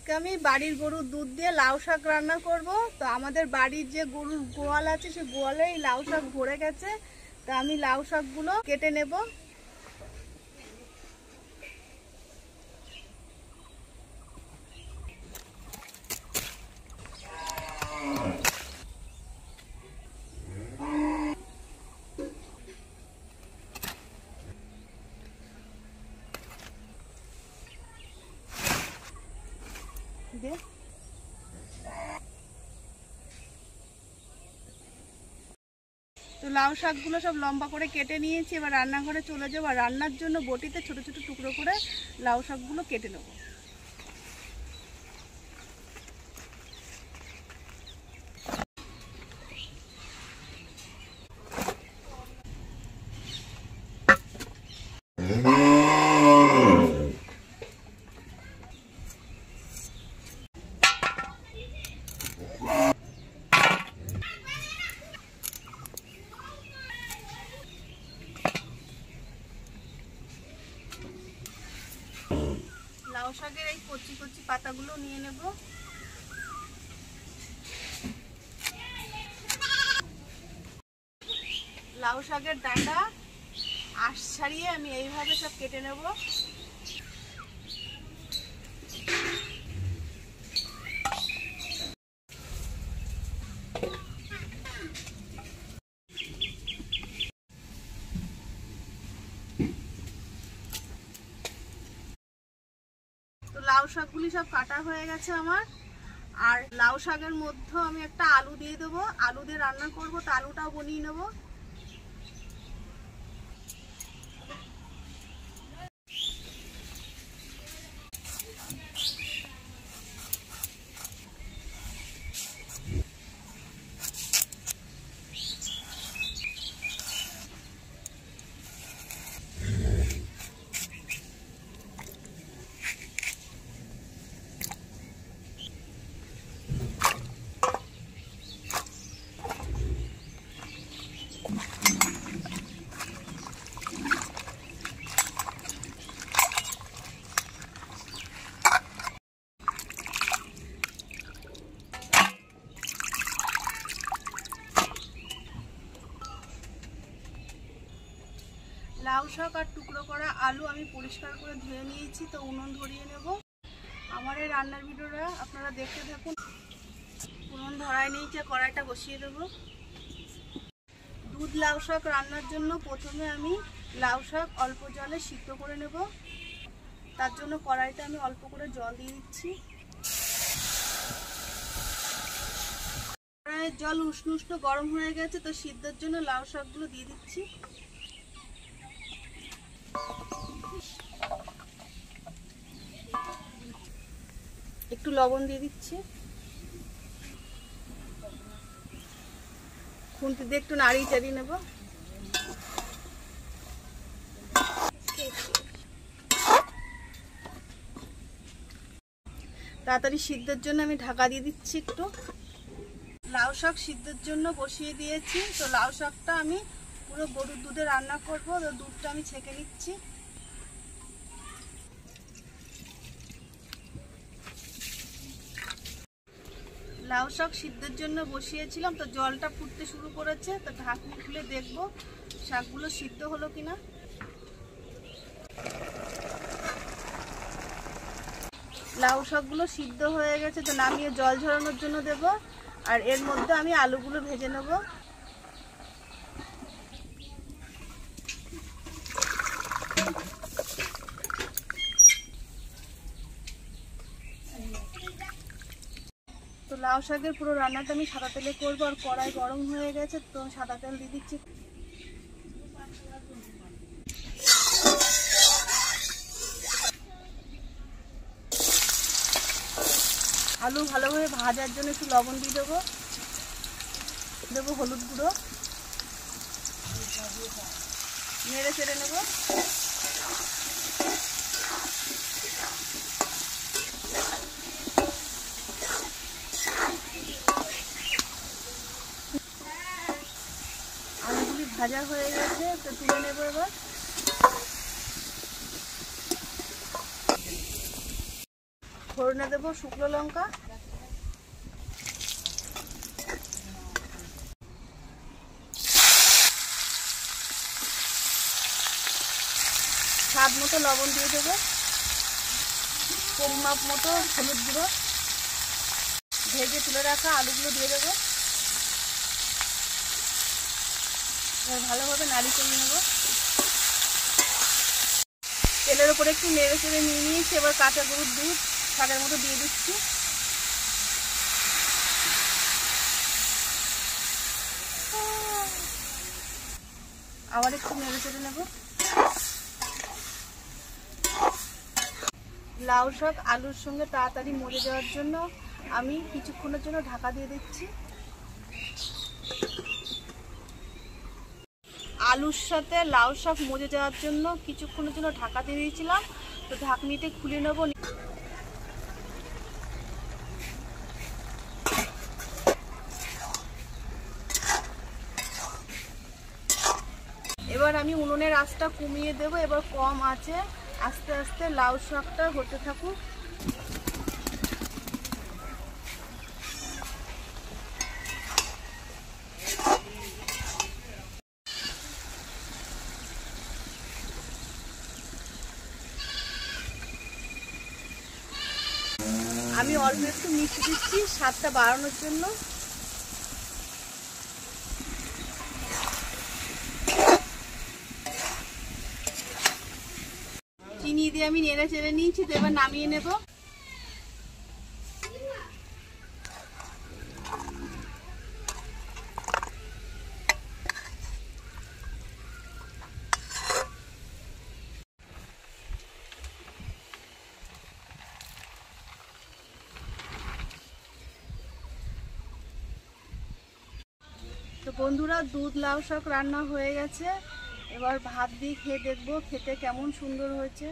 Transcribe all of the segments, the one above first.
আজকে আমি বাড়ির গরুর দুধ দিয়ে লাউ শাক রান্না করব। তো আমাদের বাড়ির যে গরুর গোয়াল আছে সেই গোয়ালেই লাউ শাক ভরে গেছে। তো আমি লাউ শাকগুলো কেটে নেব। তো লাউ শাকগুলো সব লম্বা করে কেটে নিয়েছি। এবার রান্নাঘরে চলে যাবো। আর রান্নার জন্য বটিতে ছোট ছোট টুকরো করে লাউ শাকগুলো কেটে নেব। লাউ শাকের এই কচি কচি পাতাগুলো নিয়ে নেব। লাউ শাকের ডাঁটা আঁশ ছাড়িয়ে আমি এইভাবে সব কেটে নেব। লাউ শাকগুলি সব কাটা হয়ে গেছে আমার। আর লাউ শাকের মধ্যে আমি একটা আলু দিয়ে দেবো। আলু দিয়ে রান্না করব। তো আলুটাও বনিয়ে নেব। লাউ শাক আর টুকরো করা আলু আমি পরিষ্কার করে ধুয়ে নিয়েছি। তো উনুন ধরিয়ে নেব। আমার এই রান্নার ভিডিওটা আপনারা দেখতে থাকুন। উনুন ধরায় নিয়েছে, কড়াইটা বসিয়ে দেব। দুধ লাউ শাক রান্নার জন্য প্রথমে আমি লাউ শাক অল্প জলে সিদ্ধ করে নেব। তার জন্য কড়াইতে আমি অল্প করে জল দিয়ে দিচ্ছি। কড়াইয়ের জল উষ্ণ উষ্ণ গরম হয়ে গেছে। তো সিদ্ধের জন্য লাউ শাকগুলো দিয়ে দিচ্ছি। একটু লবণ দিয়ে দিচ্ছি। খুন্তি দিয়ে একটু নাড়িয়ে চাড়িয়ে নেব। তাড়াতাড়ি সিদ্ধের জন্য আমি ঢাকা দিয়ে দিচ্ছি একটু। লাউ শাক সিদ্ধের জন্য বসিয়ে দিয়েছি। তো লাউ শাকটা আমি পুরো গরুর দুধে রান্না করব। তো দুধটা আমি ছেঁকে নিচ্ছি। লাউ শাক সিদ্ধের জন্য বসিয়েছিলাম। তো জলটা ফুটতে শুরু করেছে। তো ঢাকনি খুলে দেখব শাকগুলো সিদ্ধ হলো কিনা। লাউ শাকগুলো সিদ্ধ হয়ে গেছে। তো নামিয়ে জল ঝরানোর জন্য দেব। আর এর মধ্যে আমি আলুগুলো ভেজে নেব। তো লাউ শাকের পুরো রান্নাটা আমি সাদা তেলে করবো। আর কড়াই গরম হয়ে গেছে। তো সাদা তেল দিয়ে দিচ্ছি। আলু ভালোভাবে ভাজার জন্য একটু লবণ দিয়ে দেবো। দেবো হলুদ গুঁড়ো। নেড়ে চেড়ে নেব। আলুগুলি ভাজা হয়ে গেছে। তো তুলে নেব এবার। ফোড়নে দেব শুকনো লঙ্কা, স্বাদ মতো লবণ দিয়ে দেবো, পরিমাপ মতো হলুদ গুঁড়ো, ভেজে তুলে রাখা আলুগুলো দিয়ে দেবো। এবার ভালোভাবে নাড়ি করে নেব। তেলের উপরে একটু নেড়ে চেড়ে নিয়ে নিয়েছি। এবার কাঁচা গরুর দুধ শাকের মতো দিয়ে দিচ্ছি। আবার একটু নেড়ে চেড়ে নেব। লাউ শাক আলুর সঙ্গে তাড়াতাড়ি মরে যাওয়ার জন্য আমি কিছুক্ষণের জন্য ঢাকা দিয়ে দিচ্ছি। আলুর সাথে লাউ শাক মজে যাওয়ার জন্য কিছুক্ষণের জন্য ঢাকা দিয়ে দিয়েছিলাম। তো ঢাকনিতে খুলে নেব। এবার আমি উনুনের আঁচটা কমিয়ে দেব। এবার কম আঁচে আস্তে আস্তে লাউ শাকটা হতে থাকুক। আমি অল্প একটু মিষ্টি দিচ্ছি স্বাদটা বাড়ানোর জন্য। চিনি দিয়ে আমি নেড়ে চেড়ে নিয়েছি। তো এবার নামিয়ে নেব। তো বন্ধুরা, দুধ লাউ শাক রান্না হয়ে গেছে। এবার ভাত দিয়ে খেয়ে দেখবো খেতে কেমন সুন্দর হয়েছে।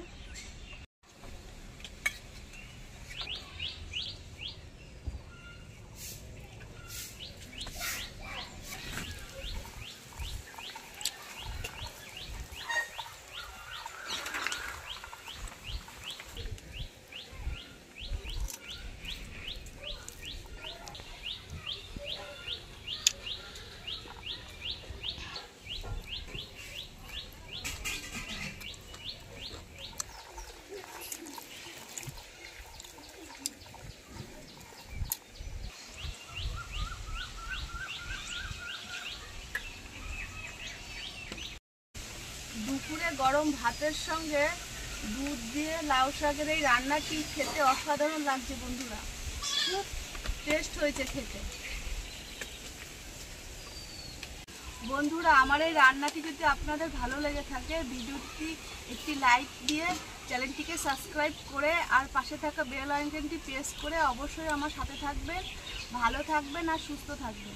দুপুরে গরম ভাতের সঙ্গে দুধ দিয়ে লাউ শাকের এই রান্নাটি খেতে অসাধারণ লাগছে বন্ধুরা। খুব টেস্ট হয়েছে খেতে। বন্ধুরা, আমার এই রান্নাটি যদি আপনাদের ভালো লেগে থাকে, ভিডিওটি একটি লাইক দিয়ে চ্যানেলটিকে সাবস্ক্রাইব করে আর পাশে থাকা বেল আইকনটি প্রেস করে অবশ্যই আমার সাথে থাকবেন। ভালো থাকবেন আর সুস্থ থাকবেন।